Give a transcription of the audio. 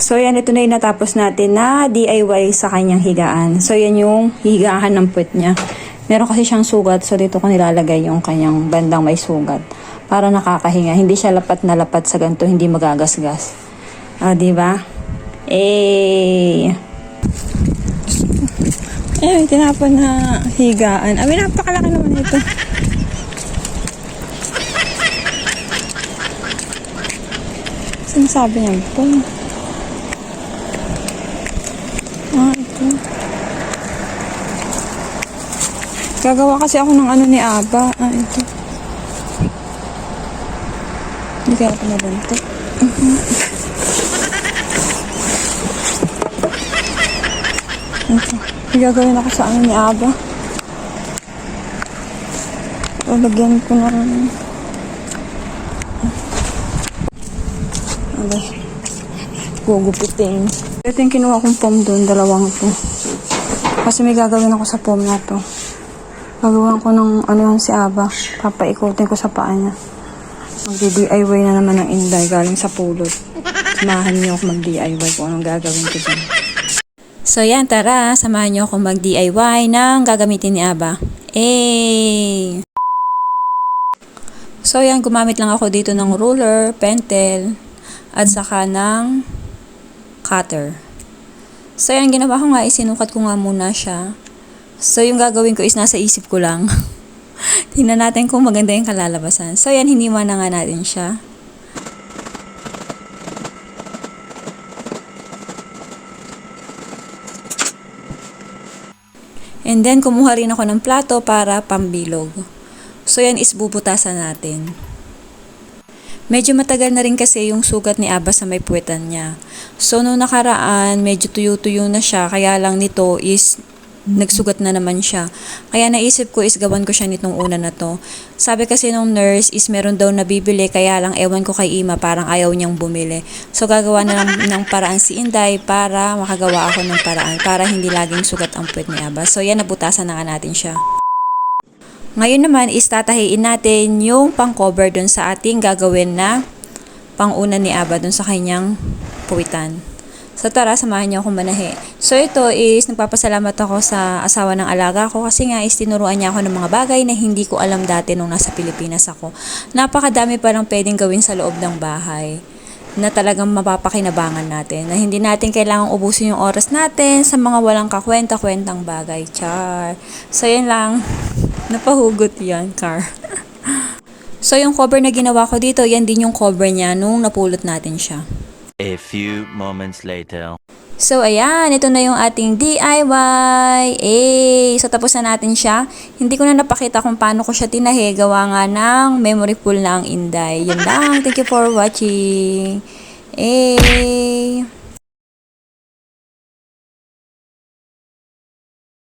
So yan, ito na yung natapos natin na DIY sa kanyang higaan. So yan yung higaan ng puwet niya. Meron kasi siyang sugat, so dito ko nilalagay yung kanyang bandang may sugat. Para nakakahinga. Hindi siya lapat na lapat sa ganito, hindi magagasgas. Diba? Ayun, tinapon na higaan. Napakalaki naman ito. Sinasabi niya po. Ito. Gagawa kasi ako ng ano ni Aba. Ito. Hindi kaya ako mabanto. Ito. Gagawin ako sa ano ni Aba. Lalagyan ko na. Gugupitin. Ito yung kinuha kong foam doon, dalawang to. Kasi may gagawin ako sa foam na to. Gagawin ko ng ano yan si Aba. Papaikutin ko sa paa niya. Magdi-DIY na naman ng inday galing sa pulot. Samahan niyo ako mag-DIY kung anong gagawin ko dyan. So yan, tara. Samahan niyo ako mag-DIY ng gagamitin ni Aba. So yan, gumamit lang ako dito ng ruler, pentel, at saka ng cutter. So yan, ginawa ko nga, isinukat ko nga muna siya. So yung gagawin ko is nasa isip ko lang. Tingnan natin kung maganda yung kalalabasan. So yan, hiniwa na nga natin siya. And then kumuha rin ako ng plato para pambilog. So yan is bubutasan natin. Medyo matagal na rin kasi yung sugat ni Aba sa may puwetan niya. So, noong nakaraan, medyo tuyo-tuyo na siya. Kaya lang nito is nagsugat na naman siya. Kaya naisip ko is gawan ko siya nitong una na to. Sabi kasi nung nurse is meron daw nabibili. Kaya lang ewan ko kay Ima, parang ayaw niyang bumili. So, gagawa na ng paraan si Inday para makagawa ako ng paraan. Para hindi laging sugat ang puwet ni Aba. So, yan, nabutasan na nga natin siya. Ngayon naman is tatahiin natin yung pang-cover dun sa ating gagawin na pang-una ni Aba dun sa kanyang puwitan. So tara, samahan niyo akong manahe. So ito is nagpapasalamat ako sa asawa ng alaga ko kasi nga is tinuruan niya ako ng mga bagay na hindi ko alam dati nung nasa Pilipinas ako. Napakadami pa lang pwedeng gawin sa loob ng bahay na talagang mapapakinabangan natin. Na hindi natin kailangang ubusin yung oras natin sa mga walang kakwenta-kwentang bagay. Char. So yan lang. Napahugot yan, car. So, yung cover na ginawa ko dito, yan din yung cover niya nung napulot natin siya. A few moments later. So, ayan. Ito na yung ating DIY. So, tapos na natin siya. Hindi ko na napakita kung paano ko siya tinahi. Gawa nga ng memory full na ang Inday. Yun lang. Thank you for watching.